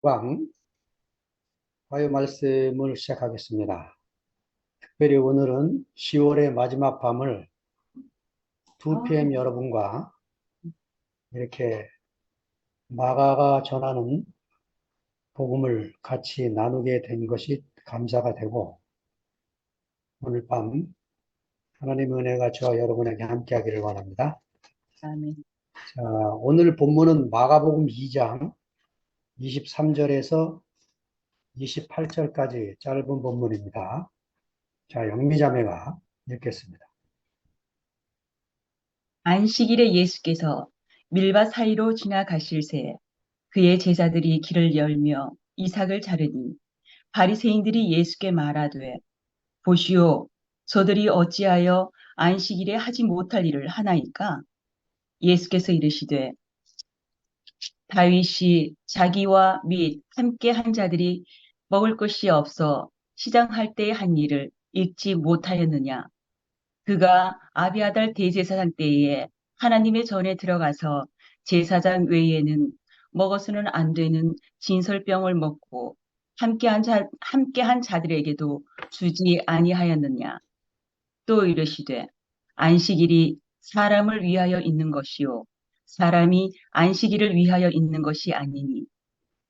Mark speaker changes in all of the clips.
Speaker 1: 왕 화요 말씀을 시작하겠습니다. 특별히 오늘은 10월의 마지막 밤을 2PM 여러분과 이렇게 마가가 전하는 복음을 같이 나누게 된 것이 감사가 되고, 오늘 밤 하나님의 은혜가 저와 여러분에게 함께하기를 원합니다.
Speaker 2: 아멘.
Speaker 1: 자, 오늘 본문은 마가복음 2장 23절에서 28절까지 짧은 본문입니다. 자, 영미자매가 읽겠습니다.
Speaker 2: 안식일에 예수께서 밀밭 사이로 지나가실새 그의 제자들이 길을 열며 이삭을 자르니 바리새인들이 예수께 말하되 보시오 저들이 어찌하여 안식일에 하지 못할 일을 하나이까. 예수께서 이르시되 다윗이 자기와 및 함께 한 자들이 먹을 것이 없어 시장할 때에 한 일을 읽지 못하였느냐. 그가 아비아달 대제사장 때에 하나님의 전에 들어가서 제사장 외에는 먹어서는 안 되는 진설병을 먹고 함께한 자들에게도 주지 아니하였느냐. 또 이르시되 안식일이 사람을 위하여 있는 것이요 사람이 안식일을 위하여 있는 것이 아니니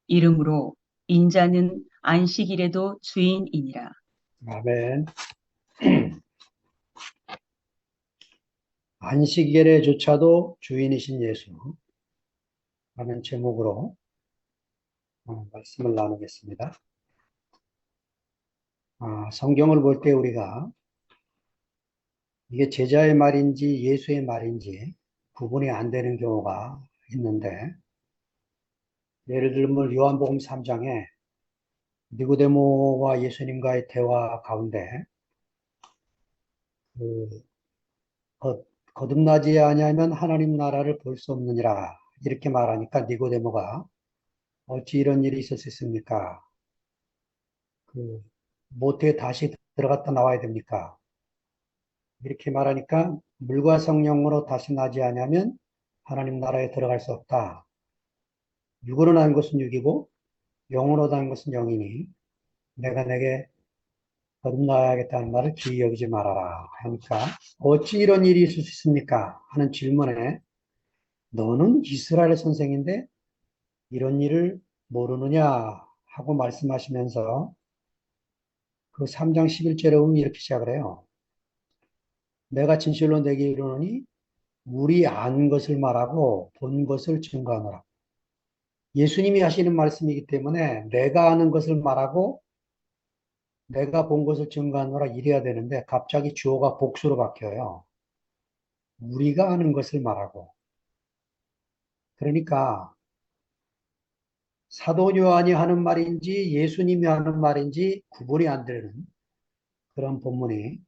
Speaker 2: 이러므로 인자는 안식일에도 주인이니라.
Speaker 1: 아멘. 안식일에조차도 주인이신 예수 라는 제목으로 말씀을 나누겠습니다. 성경을 볼 때 우리가 이게 제자의 말인지 예수의 말인지 구분이 안 되는 경우가 있는데, 예를 들면 요한복음 3장에 니고데모와 예수님과의 대화 가운데 그 거듭나지 아니하면 하나님 나라를 볼 수 없느니라 이렇게 말하니까 니고데모가 어찌 이런 일이 있을 수 있습니까? 모태에 다시 들어갔다 나와야 됩니까? 이렇게 말하니까 물과 성령으로 다시 나지 않으면 하나님 나라에 들어갈 수 없다. 육으로 난 것은 육이고 영으로 난 것은 영이니 내가 내게 거듭나야겠다는 말을 기이 여기지 말아라 하니까 어찌 이런 일이 있을 수 있습니까? 하는 질문에 너는 이스라엘 선생인데 이런 일을 모르느냐 하고 말씀하시면서 그 3장 11절에 보면 이렇게 시작을 해요. 내가 진실로 내게 이르노니 우리 안 것을 말하고 본 것을 증거하노라. 예수님이 하시는 말씀이기 때문에 내가 아는 것을 말하고 내가 본 것을 증거하노라 이래야 되는데 갑자기 주어가 복수로 바뀌어요. 우리가 아는 것을 말하고. 그러니까 사도 요한이 하는 말인지 예수님이 하는 말인지 구분이 안 되는 그런 본문이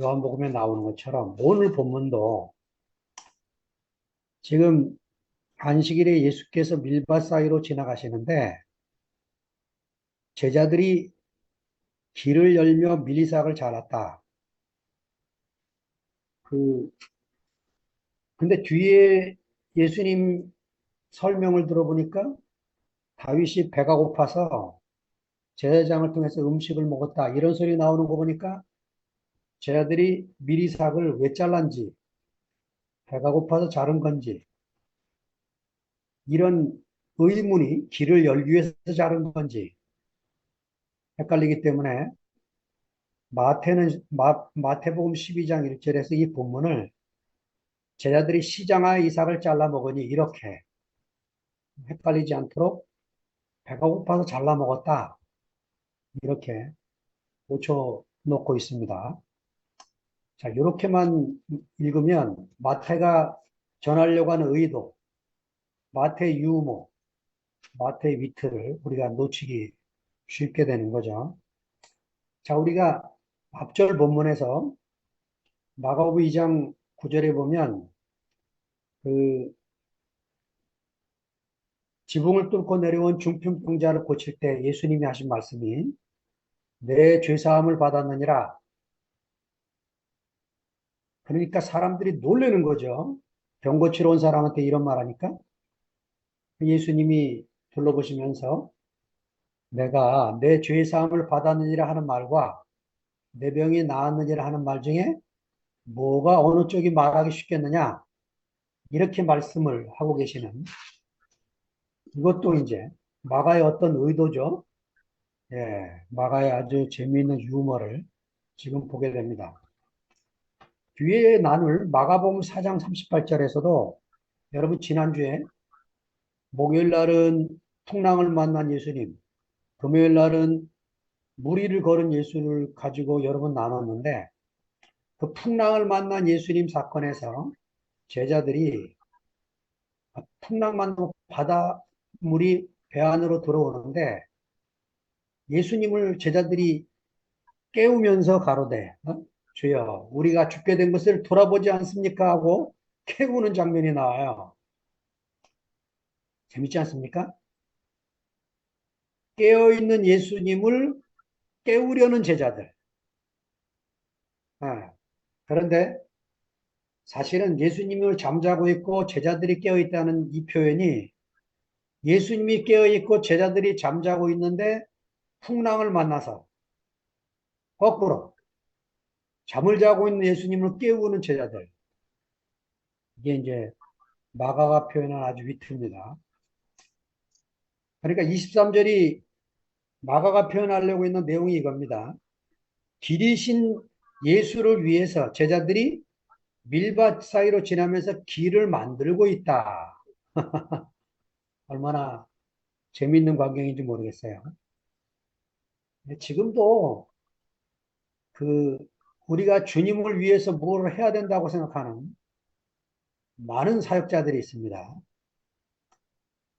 Speaker 1: 요한복음에 나오는 것처럼 오늘 본문도 지금 안식일에 예수께서 밀밭 사이로 지나가시는데 제자들이 길을 열며 밀이삭을 잘랐다. 그, 근데 뒤에 예수님 설명을 들어보니까 다윗이 배가 고파서 제사장을 통해서 음식을 먹었다. 이런 소리 나오는 거 보니까 제자들이 밀이삭을 왜 잘란지, 배가 고파서 자른 건지, 이런 의문이 길을 열기 위해서 자른 건지 헷갈리기 때문에 마태복음 12장 1절에서 이 본문을 제자들이 시장하여 이삭을 잘라 먹으니 이렇게 헷갈리지 않도록 배가 고파서 잘라 먹었다. 이렇게 고쳐 놓고 있습니다. 자, 이렇게만 읽으면 마태가 전하려고 하는 의도, 마태의 유머, 마태의 위트를 우리가 놓치기 쉽게 되는 거죠. 자, 우리가 앞절 본문에서 마가복음 2장 9절에 보면 그 지붕을 뚫고 내려온 중풍병자를 고칠 때 예수님이 하신 말씀이 내 죄사함을 받았느니라. 그러니까 사람들이 놀라는 거죠. 병 고치러 온 사람한테 이런 말 하니까 예수님이 둘러보시면서 내가 내 죄 사함을 받았느니라 하는 말과 내 병이 나았느니라 하는 말 중에 뭐가 어느 쪽이 말하기 쉽겠느냐? 이렇게 말씀을 하고 계시는 이것도 이제 마가의 어떤 의도죠. 예, 마가의 아주 재미있는 유머를 지금 보게 됩니다. 뒤에 나눌 마가복음 4장 38절에서도 여러분 지난주에 목요일 날은 풍랑을 만난 예수님, 금요일 날은 무리를 걸은 예수를 가지고 여러 번 나눴는데 그 풍랑을 만난 예수님 사건에서 제자들이 풍랑 만나고 바닷물이 배 안으로 들어오는데 예수님을 제자들이 깨우면서 가로되 주여 우리가 죽게 된 것을 돌아보지 않습니까? 하고 깨우는 장면이 나와요. 재밌지 않습니까? 깨어있는 예수님을 깨우려는 제자들. 아, 그런데 사실은 예수님을 잠자고 있고 제자들이 깨어있다는 이 표현이 예수님이 깨어있고 제자들이 잠자고 있는데 풍랑을 만나서 거꾸로 잠을 자고 있는 예수님을 깨우는 제자들. 이게 이제 마가가 표현한 아주 위트입니다. 그러니까 23절이 마가가 표현하려고 있는 내용이 이겁니다. 길이신 예수를 위해서 제자들이 밀밭 사이로 지나면서 길을 만들고 있다. 얼마나 재미있는 광경인지 모르겠어요. 지금도 그 우리가 주님을 위해서 뭘 해야 된다고 생각하는 많은 사역자들이 있습니다.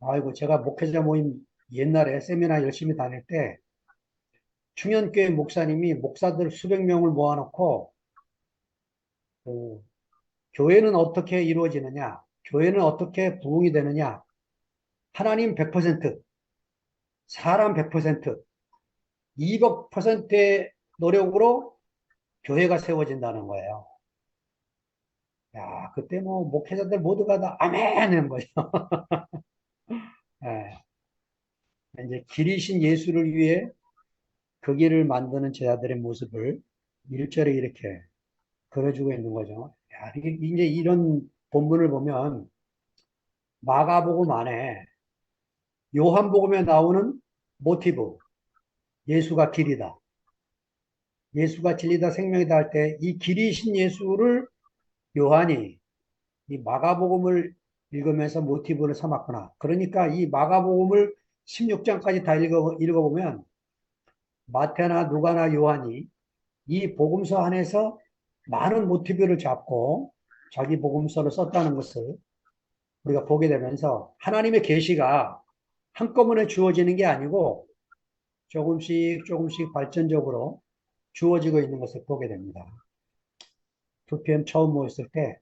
Speaker 1: 아이고, 제가 목회자 모임 옛날에 세미나 열심히 다닐 때 충현교회 목사님이 목사들 수백 명을 모아놓고 그 교회는 어떻게 이루어지느냐, 교회는 어떻게 부흥이 되느냐, 하나님 100%, 사람 100%, 200%의 노력으로 교회가 세워진다는 거예요. 야, 그때 뭐 목회자들 모두가 다 아멘 하는 거죠. 예, 이제 길이신 예수를 위해 그 길을 만드는 제자들의 모습을 일절에 이렇게 그려주고 있는 거죠. 야, 이게 이제 이런 본문을 보면 마가복음 안에 요한복음에 나오는 모티브, 예수가 길이다. 예수가 진리다 생명이다 할 때 이 길이신 예수를 요한이 이 마가복음을 읽으면서 모티브를 삼았구나. 그러니까 이 마가복음을 16장까지 다 읽어보면 마태나 누가나 요한이 이 복음서 안에서 많은 모티브를 잡고 자기 복음서를 썼다는 것을 우리가 보게 되면서 하나님의 계시가 한꺼번에 주어지는 게 아니고 조금씩 조금씩 발전적으로 주어지고 있는 것을 보게 됩니다. 2PM 처음 모였을 때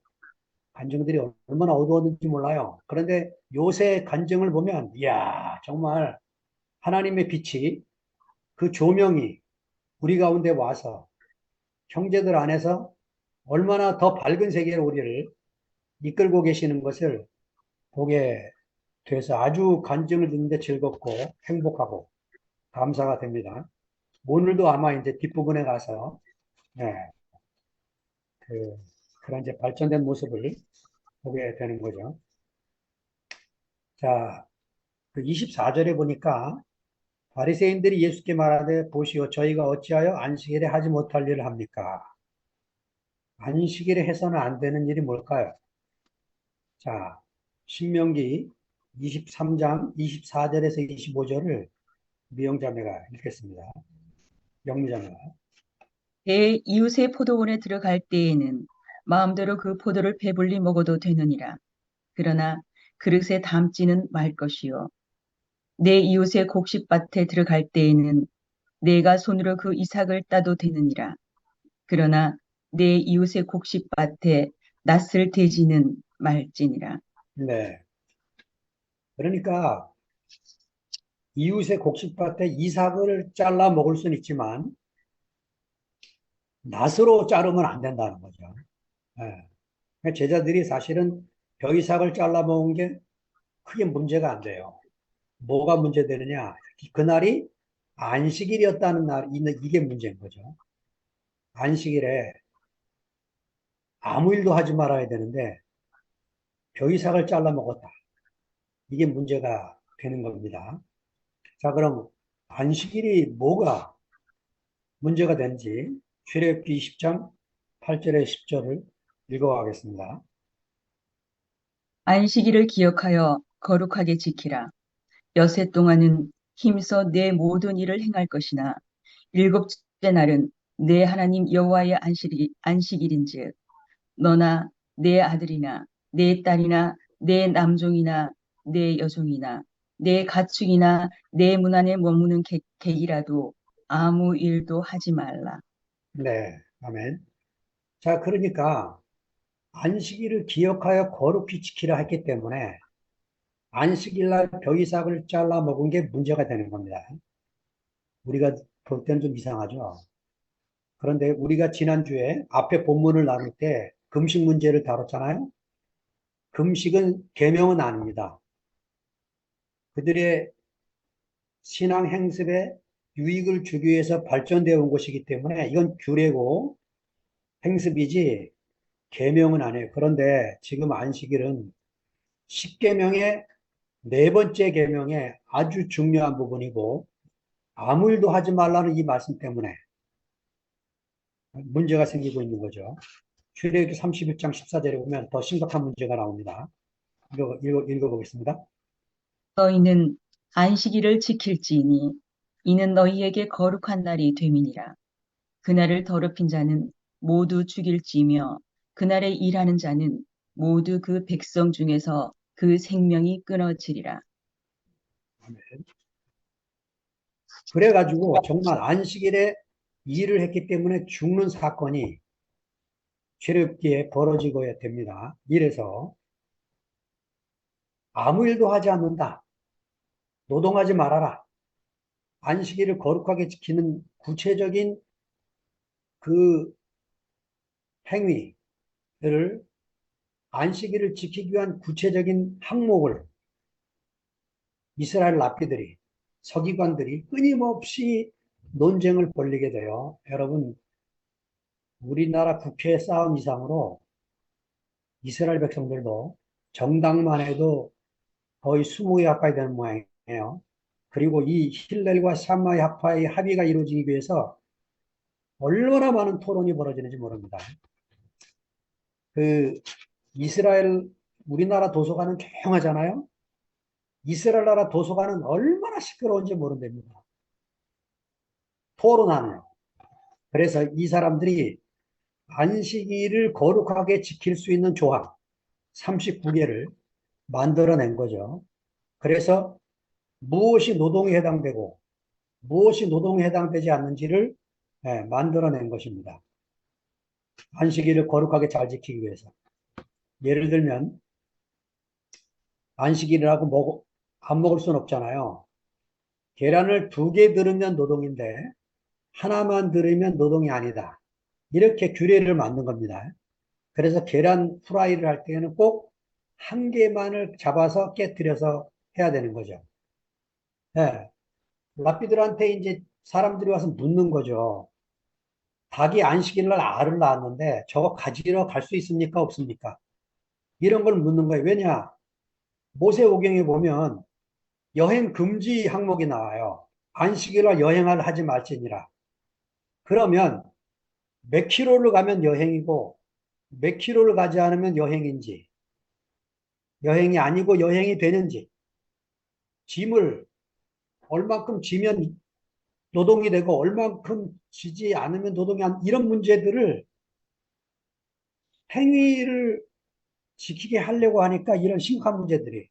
Speaker 1: 간증들이 얼마나 어두웠는지 몰라요. 그런데 요새 간증을 보면 이야 정말 하나님의 빛이 그 조명이 우리 가운데 와서 형제들 안에서 얼마나 더 밝은 세계로 우리를 이끌고 계시는 것을 보게 돼서 아주 간증을 듣는데 즐겁고 행복하고 감사가 됩니다. 오늘도 아마 이제 뒷부분에 가서 네, 그, 그런 이제 발전된 모습을 보게 되는 거죠. 자, 그 24절에 보니까 바리새인들이 예수께 말하되 보시오 저희가 어찌하여 안식일에 하지 못할 일을 합니까? 안식일에 해서는 안 되는 일이 뭘까요? 자, 신명기 23장 24절에서 25절을 미영자매가 읽겠습니다. 영미자매가.
Speaker 2: 내 이웃의 포도원에 들어갈 때에는 마음대로 그 포도를 배불리 먹어도 되느니라. 그러나 그릇에 담지는 말 것이요. 내 이웃의 곡식밭에 들어갈 때에는 내가 손으로 그 이삭을 따도 되느니라. 그러나 내 이웃의 곡식밭에 낯을 대지는 말지니라.
Speaker 1: 네. 그러니까 이웃의 곡식밭에 이삭을 잘라 먹을 수는 있지만 낫으로 자르면 안 된다는 거죠. 예. 그러니까 제자들이 사실은 벼이삭을 잘라 먹은 게 크게 문제가 안 돼요. 뭐가 문제되느냐? 그날이 안식일이었다는 날, 이게 문제인 거죠. 안식일에 아무 일도 하지 말아야 되는데 벼이삭을 잘라 먹었다. 이게 문제가 되는 겁니다. 자, 그럼 안식일이 뭐가 문제가 된지 출애굽기 20장 8절에 10절을 읽어가겠습니다.
Speaker 2: 안식일을 기억하여 거룩하게 지키라. 여섯 동안은 힘써 내 모든 일을 행할 것이나 일곱째 날은 내 하나님 여호와의 안식일인즉 너나 내 아들이나 내 딸이나 내 남종이나 내 여종이나 내 가축이나 내 문 안에 머무는 객이라도 아무 일도 하지 말라.
Speaker 1: 네, 아멘. 자, 그러니까 안식일을 기억하여 거룩히 지키라 했기 때문에 안식일날 벼이삭을 잘라 먹은 게 문제가 되는 겁니다. 우리가 볼 때는 좀 이상하죠. 그런데 우리가 지난주에 앞에 본문을 나눌 때 금식 문제를 다뤘잖아요. 금식은 계명은 아닙니다. 그들의 신앙 행습에 유익을 주기 위해서 발전되어 온 것이기 때문에 이건 규례고 행습이지 계명은 아니에요. 그런데 지금 안식일은 십계명의 네 번째 계명의 아주 중요한 부분이고 아무 일도 하지 말라는 이 말씀 때문에 문제가 생기고 있는 거죠. 출애굽기 31장 14절에 보면 더 심각한 문제가 나옵니다. 읽어보겠습니다.
Speaker 2: 너희는 안식일을 지킬지니 이는 너희에게 거룩한 날이 됨이니라. 그날을 더럽힌 자는 모두 죽일지며 그날에 일하는 자는 모두 그 백성 중에서 그 생명이 끊어지리라.
Speaker 1: 그래가지고 정말 안식일에 일을 했기 때문에 죽는 사건이 출애굽기에 벌어지고야 됩니다. 이래서 아무 일도 하지 않는다. 노동하지 말아라. 안식일을 거룩하게 지키는 구체적인 그 행위를 안식일을 지키기 위한 구체적인 항목을 이스라엘 랍비들이 서기관들이 끊임없이 논쟁을 벌이게 돼요. 여러분, 우리나라 국회 싸움 이상으로 이스라엘 백성들도 정당만 해도 거의 20개 가까이 되는 모양이에요. 그리고 이 힐렐과 샴마의 합파의 합의가 이루어지기 위해서 얼마나 많은 토론이 벌어지는지 모릅니다. 그 이스라엘 우리나라 도서관은 조용하잖아요. 이스라엘 나라 도서관은 얼마나 시끄러운지 모른답니다. 토론하네요. 그래서 이 사람들이 안식일을 거룩하게 지킬 수 있는 조항 39개를 만들어낸 거죠. 그래서 무엇이 노동에 해당되고 무엇이 노동에 해당되지 않는지를 만들어낸 것입니다. 안식일을 거룩하게 잘 지키기 위해서. 예를 들면 안식일이라고 안 먹을 수는 없잖아요. 계란을 2개 들으면 노동인데 하나만 들으면 노동이 아니다. 이렇게 규례를 만든 겁니다. 그래서 계란 프라이를 할 때에는 꼭 1개만을 잡아서 깨뜨려서 해야 되는 거죠. 예. 랍비들한테 이제 사람들이 와서 묻는 거죠. 닭이 안식일 날 알을 낳았는데 저거 가지러 갈 수 있습니까? 없습니까? 이런 걸 묻는 거예요. 왜냐? 모세오경에 보면 여행 금지 항목이 나와요. 안식일 날 여행을 하지 말지니라. 그러면 몇 킬로를 가면 여행이고 몇 킬로를 가지 않으면 여행인지 여행이 아니고 여행이 되는지 짐을 얼만큼 지면 노동이 되고 얼만큼 지지 않으면 노동이 안 이런 문제들을 행위를 지키게 하려고 하니까 이런 심각한 문제들이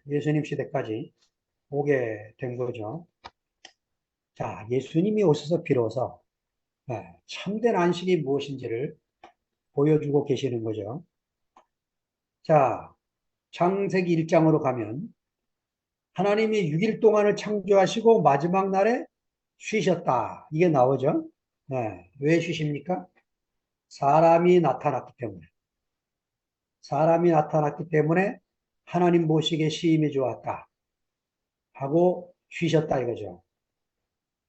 Speaker 1: 예수님 시대까지 오게 된 거죠. 자, 예수님이 오셔서 비로소 참된 안식이 무엇인지를 보여주고 계시는 거죠. 자, 창세기 1장으로 가면 하나님이 6일 동안을 창조하시고 마지막 날에 쉬셨다. 이게 나오죠. 왜 쉬십니까? 사람이 나타났기 때문에. 사람이 나타났기 때문에 하나님 보시기에 시임이 좋았다. 하고 쉬셨다 이거죠.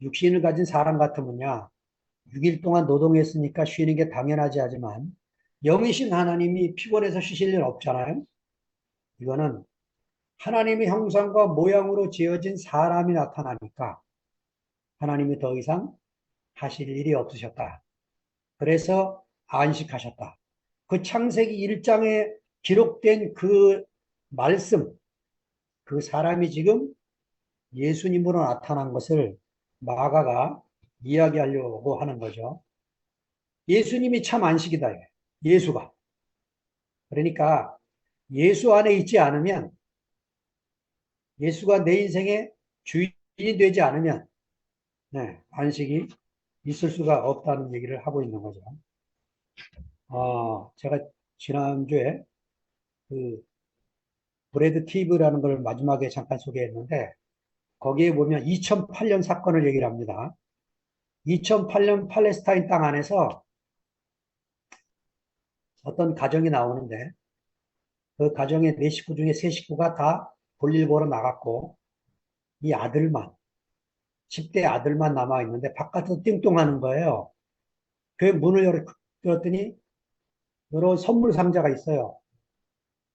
Speaker 1: 육신을 가진 사람 같으면야 6일 동안 노동했으니까 쉬는 게 당연하지 하지만 영이신 하나님이 피곤해서 쉬실 일 없잖아요. 이거는 하나님의 형상과 모양으로 지어진 사람이 나타나니까 하나님이 더 이상 하실 일이 없으셨다. 그래서 안식하셨다. 그 창세기 1장에 기록된 그 말씀, 그 사람이 지금 예수님으로 나타난 것을 마가가 이야기하려고 하는 거죠. 예수님이 참 안식이다. 예수가. 그러니까 예수 안에 있지 않으면, 예수가 내 인생의 주인이 되지 않으면 안식이 있을 수가 없다는 얘기를 하고 있는 거죠. 제가 지난주에 그 브래드 티브라는 걸 마지막에 잠깐 소개했는데 거기에 보면 2008년 사건을 얘기를 합니다. 2008년 팔레스타인 땅 안에서 어떤 가정이 나오는데 그 가정의 네 식구 중에 세 식구가 다 볼일 보러 나갔고 이 아들만 10대 아들만 남아 있는데 바깥에서 띵동하는 거예요. 그 문을 열었더니 여러 선물 상자가 있어요.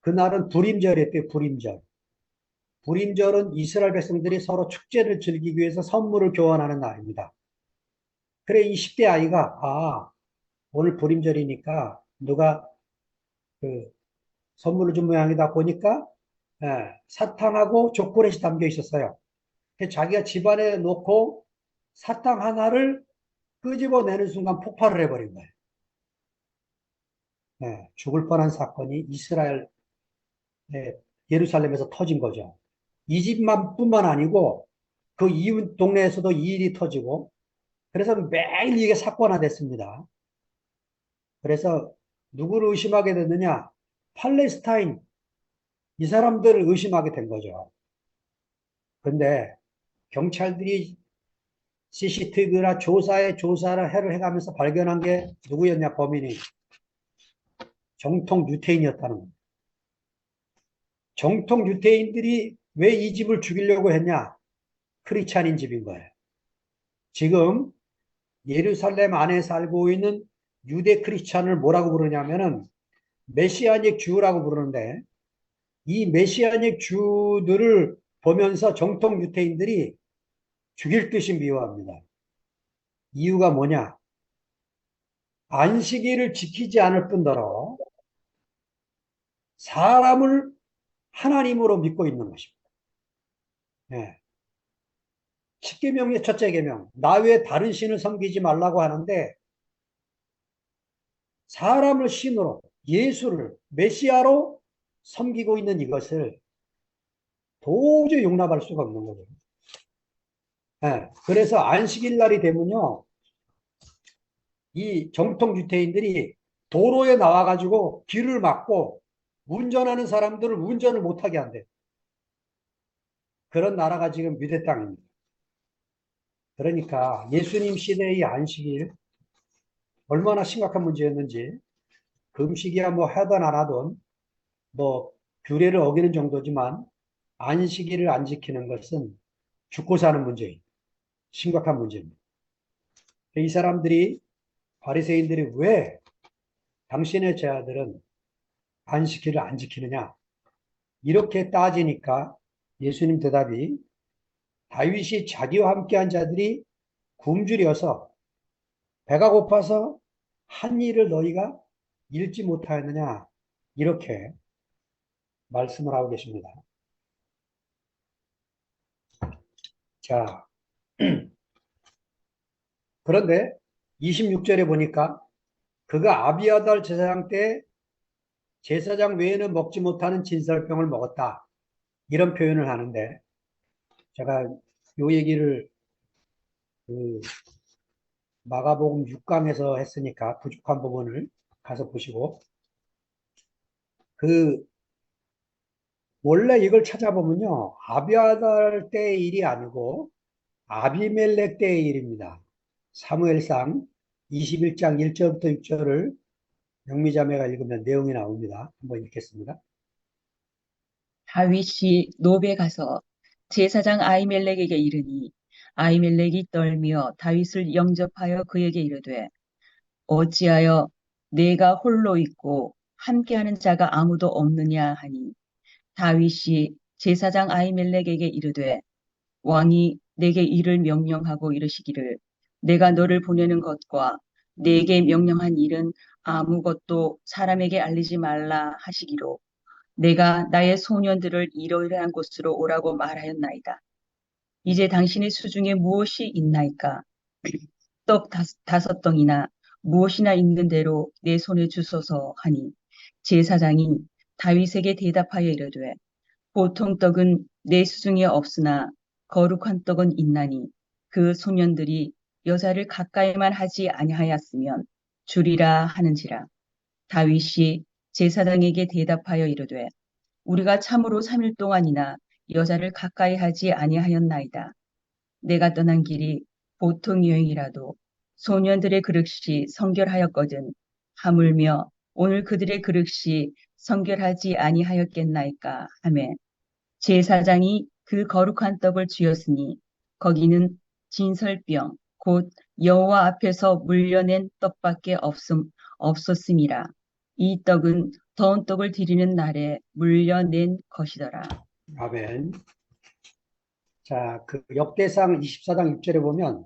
Speaker 1: 그날은 불임절이었대요. 불임절. 불임절은 이스라엘 백성들이 서로 축제를 즐기기 위해서 선물을 교환하는 날입니다. 그래 이 10대 아이가 오늘 불임절이니까 누가 그 선물을 준 모양이다 보니까 사탕하고 초콜릿이 담겨 있었어요. 자기가 집안에 놓고 사탕 하나를 끄집어내는 순간 폭발을 해버린 거예요. 죽을 뻔한 사건이 이스라엘 예루살렘에서 터진 거죠. 이 집만 뿐만 아니고 그 이웃 동네에서도 이 일이 터지고 그래서 매일 이게 사건화됐습니다. 그래서 누구를 의심하게 됐느냐? 팔레스타인 이 사람들을 의심하게 된 거죠. 근데 경찰들이 CCTV나 조사를 해가면서 발견한 게 누구였냐? 범인이 정통 유태인이었다는 겁니다. 정통 유태인들이 왜 이 집을 죽이려고 했냐? 크리스찬인 집인 거예요. 지금 예루살렘 안에 살고 있는 유대 크리스찬을 뭐라고 부르냐면은 메시아닉 주라고 부르는데 이 메시아닉 주들을 보면서 정통 유태인들이 죽일 듯이 미워합니다. 이유가 뭐냐? 안식일을 지키지 않을 뿐더러 사람을 하나님으로 믿고 있는 것입니다. 네. 십계명의 첫째 계명, 나 외에 다른 신을 섬기지 말라고 하는데 사람을 신으로 예수를 메시아로 섬기고 있는 이것을 도저히 용납할 수가 없는 거죠. 그래서 안식일 날이 되면요, 이 정통 유태인들이 도로에 나와가지고 길을 막고 운전하는 사람들을 운전을 못하게 한대. 그런 나라가 지금 유대 땅입니다. 그러니까 예수님 시대의 안식일 얼마나 심각한 문제였는지 금식이야 뭐 하든 안 하든 뭐 규례를 어기는 정도지만 안식일을 안 지키는 것은 죽고 사는 문제예요. 심각한 문제입니다. 이 사람들이 바리새인들이 왜 당신의 제자들은 안식일을 안 지키느냐 이렇게 따지니까 예수님 대답이 다윗이 자기와 함께한 자들이 굶주려서 배가 고파서 한 일을 너희가 잃지 못하였느냐 이렇게 말씀을 하고 계십니다. 자, 그런데 26절에 보니까 그가 아비아달 제사장 때 제사장 외에는 먹지 못하는 진설병을 먹었다. 이런 표현을 하는데 제가 요 얘기를 그 마가복음 6강에서 했으니까 부족한 부분을 가서 보시고 그 원래 이걸 찾아보면요. 아비아달 때의 일이 아니고 아비멜렉 때의 일입니다. 사무엘상 21장 1절부터 6절을 영미자매가 읽으면 내용이 나옵니다. 한번 읽겠습니다.
Speaker 2: 다윗이 노베 가서 제사장 아히멜렉에게 이르니 아히멜렉이 떨며 다윗을 영접하여 그에게 이르되 어찌하여 내가 홀로 있고 함께하는 자가 아무도 없느냐 하니 다윗이 제사장 아히멜렉에게 이르되 왕이 내게 이를 명령하고 이르시기를 내가 너를 보내는 것과 내게 명령한 일은 아무것도 사람에게 알리지 말라 하시기로 내가 나의 소년들을 이러이러한 곳으로 오라고 말하였나이다. 이제 당신의 수중에 무엇이 있나이까? 떡 다섯 덩이나 무엇이나 있는 대로 내 손에 주소서 하니 제사장이 다윗에게 대답하여 이르되 보통 떡은 내 수중에 없으나 거룩한 떡은 있나니 그 소년들이 여자를 가까이만 하지 아니하였으면 주리라 하는지라. 다윗이 제사장에게 대답하여 이르되 우리가 참으로 3일 동안이나 여자를 가까이 하지 아니하였나이다. 내가 떠난 길이 보통 여행이라도 소년들의 그릇이 성결하였거든 하물며 오늘 그들의 그릇이 성결하지 아니하였겠나이까 하매 제사장이 그 거룩한 떡을 쥐었으니 거기는 진설병 곧 여호와 앞에서 물려낸 떡밖에 없었음이라. 이 떡은 더운 떡을 드리는 날에 물려낸 것이더라.
Speaker 1: 아멘. 자, 그 역대상 24장 6절에 보면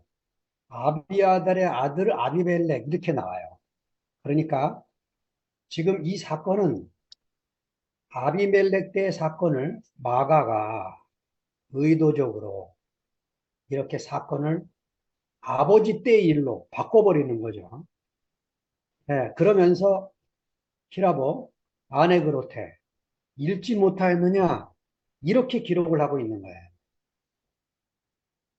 Speaker 1: 아비아달의 아들 아비멜렉 이렇게 나와요. 그러니까 지금 이 사건은 아비멜렉 때 사건을 마가가 의도적으로 이렇게 사건을 아버지 때의 일로 바꿔버리는 거죠. 네, 그러면서 히라보 아내 그로테 읽지 못하였느냐 이렇게 기록을 하고 있는 거예요.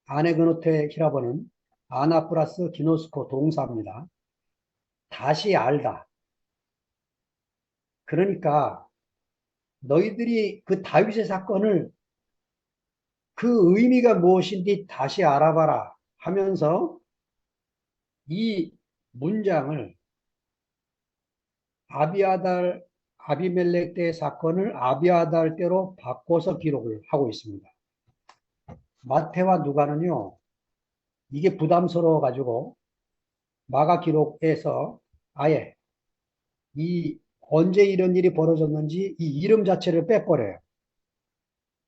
Speaker 1: 아네 그노테 히라보는 아나 플러스 기노스코 동사입니다. 다시 알다. 그러니까 너희들이 그 다윗의 사건을 그 의미가 무엇인지 다시 알아봐라 하면서 이 문장을 아비멜렉 때 사건을 아비아달 때로 바꿔서 기록을 하고 있습니다. 마태와 누가는요, 이게 부담스러워 가지고 마가 기록에서 아예 이 언제 이런 일이 벌어졌는지 이 이름 자체를 빼버려요.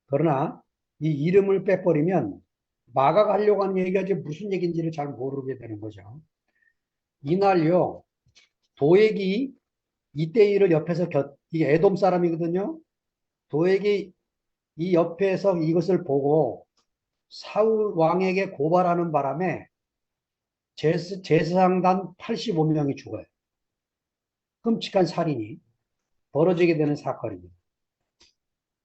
Speaker 1: 그러나 이 이름을 빼버리면 마가가 하려고 하는 얘기가 이제 무슨 얘기인지를 잘 모르게 되는 거죠. 이날요, 도액이 이때 일을 옆에서 이게 에돔 사람이거든요. 도액이 이 옆에서 이것을 보고 사울 왕에게 고발하는 바람에 제사장단 85명이 죽어요. 끔찍한 살인이 벌어지게 되는 사건입니다.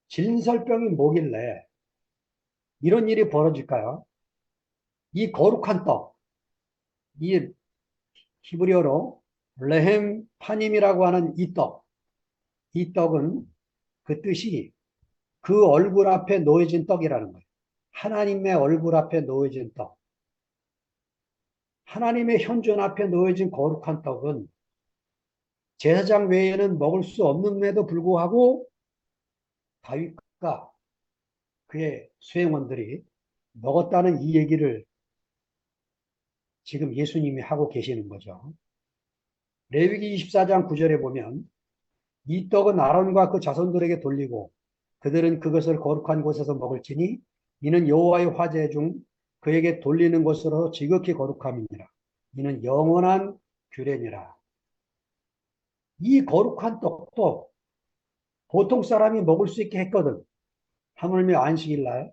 Speaker 1: 진설병이 뭐길래 이런 일이 벌어질까요? 이 거룩한 떡, 이 히브리어로 레헴 파님이라고 하는 이 떡은 그 뜻이 그 얼굴 앞에 놓여진 떡이라는 거예요. 하나님의 얼굴 앞에 놓여진 떡. 하나님의 현존 앞에 놓여진 거룩한 떡은 제사장 외에는 먹을 수 없는데도 불구하고 다윗과 그의 수행원들이 먹었다는 이 얘기를 지금 예수님이 하고 계시는 거죠. 레위기 24장 9절에 보면 이 떡은 아론과 그 자손들에게 돌리고 그들은 그것을 거룩한 곳에서 먹을지니 이는 여호와의 화제 중 그에게 돌리는 것으로 지극히 거룩함이니라. 이는 영원한 규례니라. 이 거룩한 떡도 보통 사람이 먹을 수 있게 했거든. 하물며 안식일 날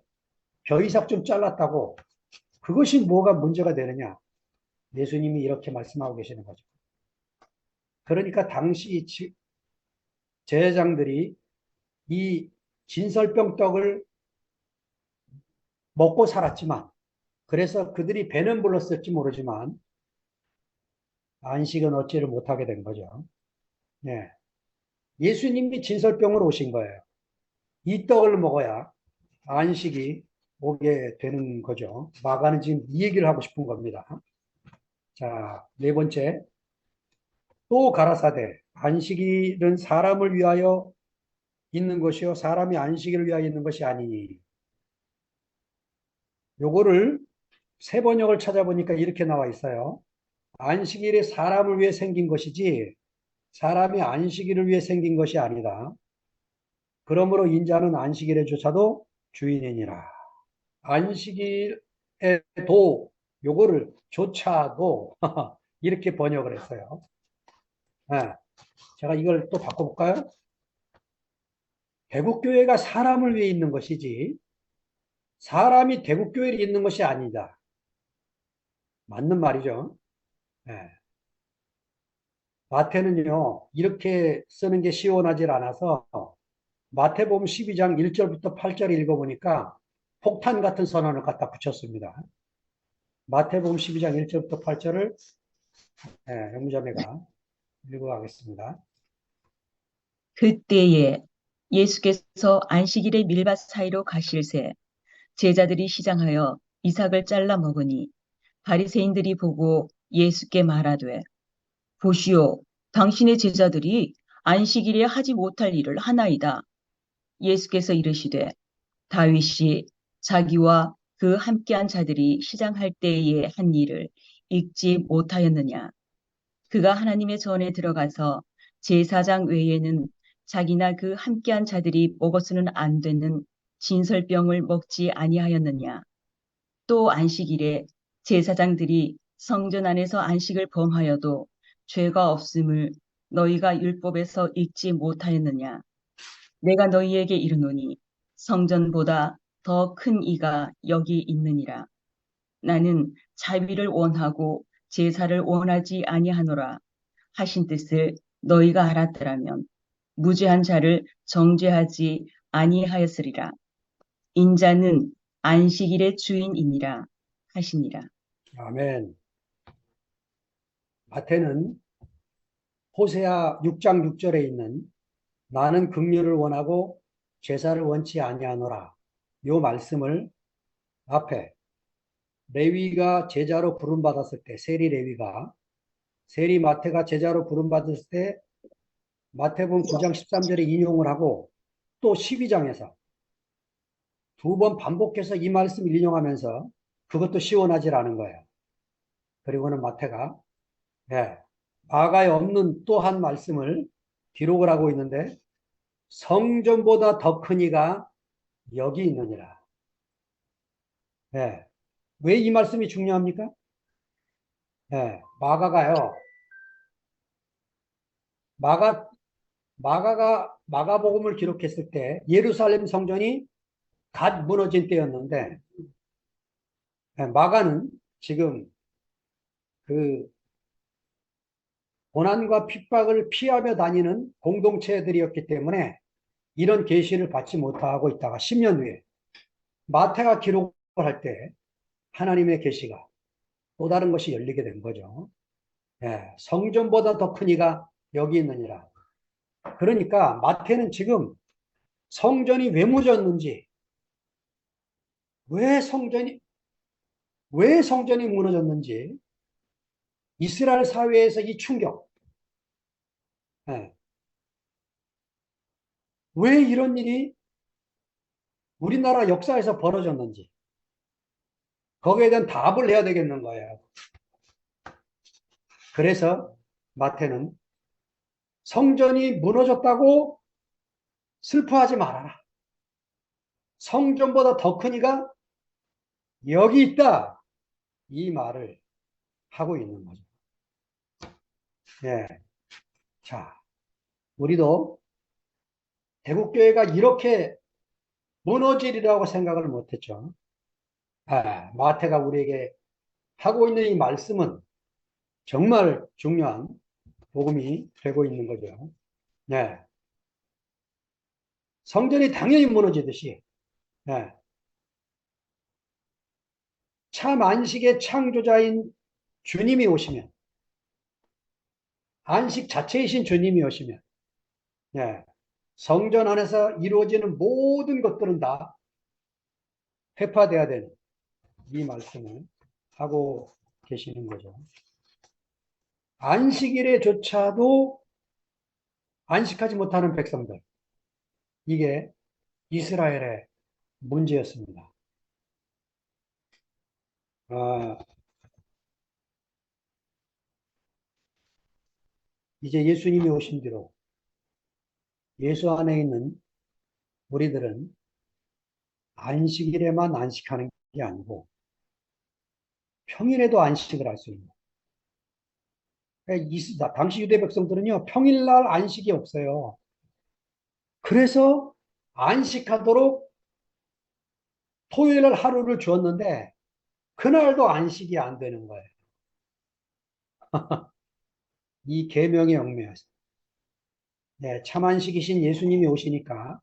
Speaker 1: 벼이삭 좀 잘랐다고 그것이 뭐가 문제가 되느냐. 예수님이 이렇게 말씀하고 계시는 거죠. 그러니까 당시 제사장들이 이 진설병 떡을 먹고 살았지만 그래서 그들이 배는 불렀을지 모르지만 안식은 얻지를 못하게 된 거죠. 네. 예수님이 진설병으로 오신 거예요. 이 떡을 먹어야 안식이 오게 되는 거죠. 마가는 지금 이 얘기를 하고 싶은 겁니다. 자, 네 번째. 또 가라사대 안식일은 사람을 위하여 있는 것이요 사람이 안식일을 위하여 있는 것이 아니니. 요거를 새 번역을 찾아보니까 이렇게 나와 있어요. 안식일이 사람을 위해 생긴 것이지 사람이 안식일을 위해 생긴 것이 아니다. 그러므로 인자는 안식일에 조차도 주인이니라. 안식일에도 요거를 조차도 이렇게 번역을 했어요. 네. 제가 이걸 또 바꿔볼까요? 대국교회가 사람을 위해 있는 것이지 사람이 대국교회에 있는 것이 아니다. 맞는 말이죠. 네. 마태는요, 이렇게 쓰는 게 시원하질 않아서 마태복음 12장 1절부터 8절 읽어보니까 폭탄 같은 선언을 갖다 붙였습니다. 마태복음 12장 1절부터 8절을 영자매가 읽어가겠습니다.
Speaker 2: 그때에 예수께서 안식일의 밀밭 사이로 가실새 제자들이 시장하여 이삭을 잘라 먹으니 바리새인들이 보고 예수께 말하되 보시오 당신의 제자들이 안식일에 하지 못할 일을 하나이다. 예수께서 이르시되 다윗이 자기와 그 함께한 자들이 시장할 때에 한 일을 읽지 못하였느냐. 그가 하나님의 전에 들어가서 제사장 외에는 자기나 그 함께한 자들이 먹어서는 안 되는 진설병을 먹지 아니하였느냐. 또 안식일에 제사장들이 성전 안에서 안식을 범하여도 죄가 없음을 너희가 율법에서 읽지 못하였느냐. 내가 너희에게 이르노니 성전보다 더 큰 이가 여기 있느니라. 나는 자비를 원하고 제사를 원하지 아니하노라 하신 뜻을 너희가 알았더라면 무죄한 자를 정죄하지 아니하였으리라. 인자는 안식일의 주인이니라 하시니라.
Speaker 1: 아멘. 마태는 호세아 6장 6절에 있는 나는 긍휼을 원하고 제사를 원치 아니하노라. 요 말씀을 앞에 레위가 제자로 부름받았을 때 세리 레위가 세리 마태가 제자로 부름받았을 때 마태복음 9장 13절에 인용을 하고 또 12장에서 두 번 반복해서 이 말씀을 인용하면서 그것도 시원하지 않은 거예요. 그리고는 마태가 마가에 없는 또 한 말씀을 기록을 하고 있는데 성전보다 더 큰 이가 여기 있느니라. 왜 이 말씀이 중요합니까? 마가가요. 마가복음을 기록했을 때 예루살렘 성전이 갓 무너진 때였는데 마가는 지금 그 고난과 핍박을 피하며 다니는 공동체들이었기 때문에 이런 계시를 받지 못하고 있다가 10년 후에 마태가 기록을 할 때 하나님의 계시가 또 다른 것이 열리게 된 거죠. 성전보다 더 큰 이가 여기 있느니라. 그러니까 마태는 지금 성전이 왜 무너졌는지, 왜 성전이 무너졌는지, 이스라엘 사회에서 이 충격, 왜 이런 일이 우리나라 역사에서 벌어졌는지, 거기에 대한 답을 해야 되겠는 거예요. 그래서 마태는 성전이 무너졌다고 슬퍼하지 말아라. 성전보다 더 큰 이가 여기 있다. 이 말을 하고 있는 거죠. 자, 우리도 대국교회가 이렇게 무너지리라고 생각을 못했죠. 마태가 우리에게 하고 있는 이 말씀은 정말 중요한 복음이 되고 있는 거죠. 성전이 당연히 무너지듯이 참 안식의 창조자인 주님이 오시면 안식 자체이신 주님이 오시면 성전 안에서 이루어지는 모든 것들은 다 회파돼야 되는 이 말씀을 하고 계시는 거죠. 안식일에조차도 안식하지 못하는 백성들, 이게 이스라엘의 문제였습니다. 아, 이제 예수님이 오신 뒤로 예수 안에 있는 우리들은 안식일에만 안식하는 게 아니고 평일에도 안식을 할 수 있는. 그러니까 당시 유대 백성들은요, 평일날 안식이 없어요. 그래서 안식하도록 토요일 하루를 주었는데 그날도 안식이 안 되는 거예요. 이 계명의 얽매여서. 네, 참 안식이신 예수님이 오시니까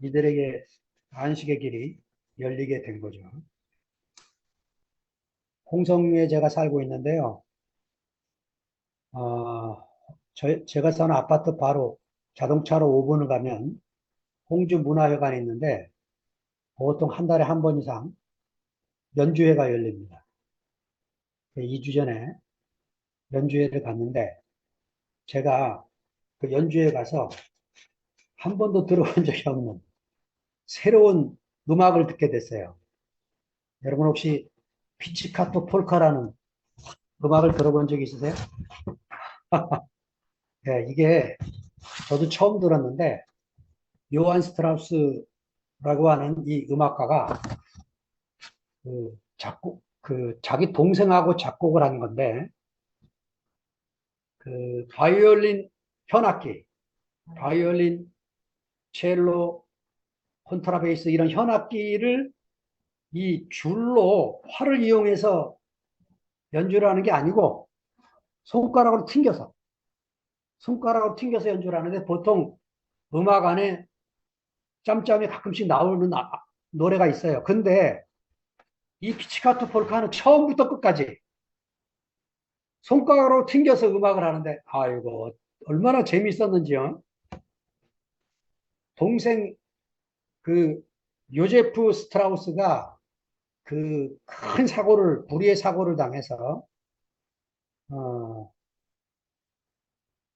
Speaker 1: 이들에게 안식의 길이 열리게 된 거죠. 홍성에 제가 살고 있는데요. 제가 사는 아파트 바로 자동차로 5분을 가면 홍주 문화회관이 있는데 보통 한 달에 한 번 이상 연주회가 열립니다. 2주 전에 연주회를 갔는데 제가 그 연주회 가서 한 번도 들어본 적이 없는 새로운 음악을 듣게 됐어요. 여러분 혹시 피치카토 폴카라는 음악을 들어본 적 있으세요? 네, 이게 저도 처음 들었는데 요한 스트라우스라고 하는 이 음악가가 자기 동생하고 작곡을 한 건데 그 바이올린 현악기, 바이올린, 첼로, 콘트라베이스 이런 현악기를 이 줄로 활을 이용해서 연주를 하는 게 아니고 손가락으로 튕겨서 연주를 하는데 보통 음악 안에 짬짬이 가끔씩 나오는 노래가 있어요. 근데 이 피치카토 폴카는 처음부터 끝까지 손가락으로 튕겨서 음악을 하는데 아이고 얼마나 재밌었는지요. 동생 그 요제프 스트라우스가 그 큰 불의의 사고를 당해서 어,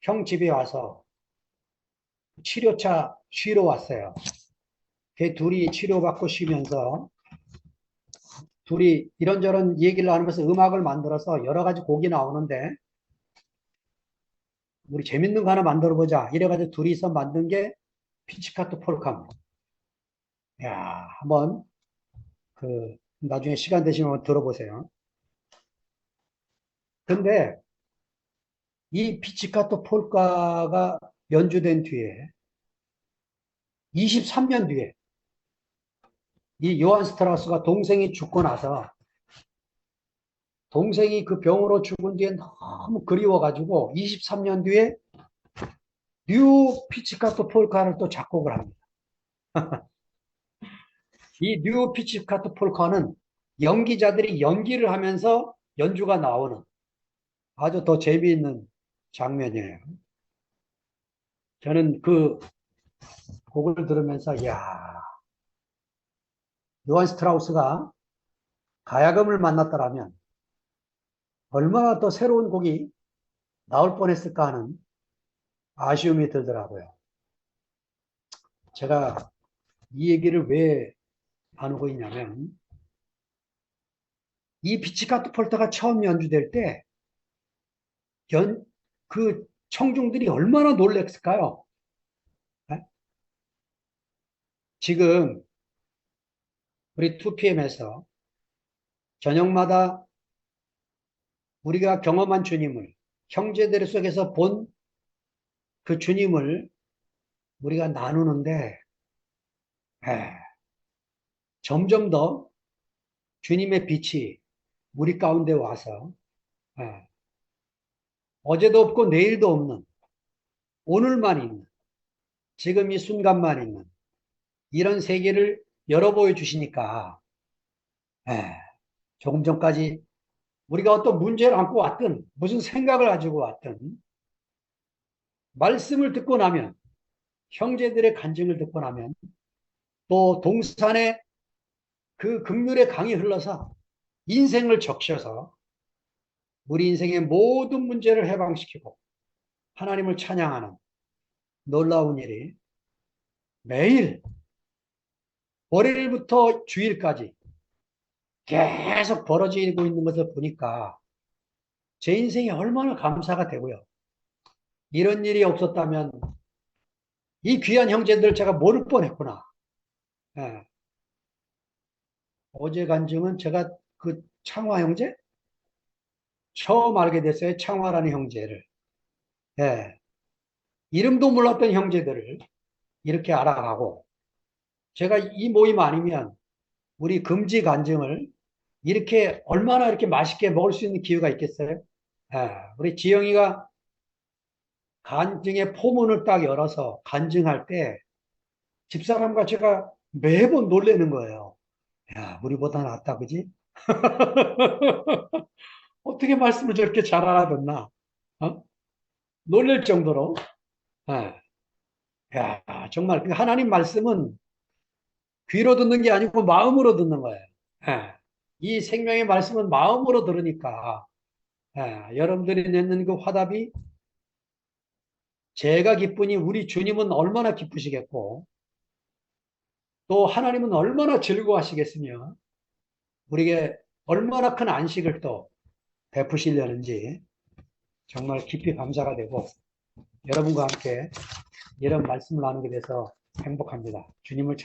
Speaker 1: 형 집에 와서 치료차 쉬러 왔어요. 걔 둘이 치료받고 쉬면서 둘이 이런저런 얘기를 하면서 음악을 만들어서 여러 가지 곡이 나오는데 우리 재밌는 거 하나 만들어 보자. 이래가지고 둘이서 만든 게 피치카토 폴카입니다. 야, 한번 나중에 시간 되시면 한번 들어보세요. 근데 이 피치카토 폴카가 연주된 뒤에 23년 뒤에 이 요한 스트라우스가 동생이 죽고 나서 동생이 그 병으로 죽은 뒤에 너무 그리워가지고 23년 뒤에 뉴 피치카토 폴카를 또 작곡을 합니다. 이 뉴 피치카토 폴카는 연기자들이 연기를 하면서 연주가 나오는 아주 더 재미있는 장면이에요. 저는 그 곡을 들으면서 야 요한 스트라우스가 가야금을 만났더라면 얼마나 더 새로운 곡이 나올 뻔했을까 하는 아쉬움이 들더라고요. 제가 이 얘기를 왜 나누고 있냐면 이 피치카토 폴타가 처음 연주될 때 그 청중들이 얼마나 놀랬을까요? 네? 지금 우리 2PM에서 저녁마다 우리가 경험한 주님을 형제들 속에서 본 그 주님을 우리가 나누는데 에, 점점 더 주님의 빛이 우리 가운데 와서 에, 어제도 없고 내일도 없는 오늘만 있는 지금 이 순간만 있는 이런 세계를 열어 보여주시니까 조금 전까지 우리가 어떤 문제를 안고 왔든 무슨 생각을 가지고 왔든 말씀을 듣고 나면 형제들의 간증을 듣고 나면 또 동산에 그 긍휼의 강이 흘러서 인생을 적셔서 우리 인생의 모든 문제를 해방시키고 하나님을 찬양하는 놀라운 일이 매일 월요일부터 주일까지 계속 벌어지고 있는 것을 보니까 제 인생이 얼마나 감사가 되고요. 이런 일이 없었다면 이 귀한 형제들 제가 모를 뻔했구나. 예. 어제 간증은 제가 그 창화 형제? 처음 알게 됐어요. 창화라는 형제를. 예. 이름도 몰랐던 형제들을 이렇게 알아가고, 제가 이 모임 아니면 우리 금지 간증을 이렇게 얼마나 이렇게 맛있게 먹을 수 있는 기회가 있겠어요? 예. 우리 지영이가 간증의 포문을 딱 열어서 간증할 때 집사람과 제가 매번 놀래는 거예요. 야, 우리보다 낫다, 그지? 어떻게 말씀을 저렇게 잘 알아듣나? 어? 놀랄 정도로. 예. 야, 정말 그 하나님 말씀은 귀로 듣는 게 아니고 마음으로 듣는 거예요. 예. 이 생명의 말씀은 마음으로 들으니까 여러분들이 내는 그 화답이 제가 기쁘니 우리 주님은 얼마나 기쁘시겠고 또 하나님은 얼마나 즐거워하시겠으며 우리에게 얼마나 큰 안식을 또 베푸시려는지 정말 깊이 감사가 되고 여러분과 함께 이런 말씀을 나누게 돼서 행복합니다. 주님을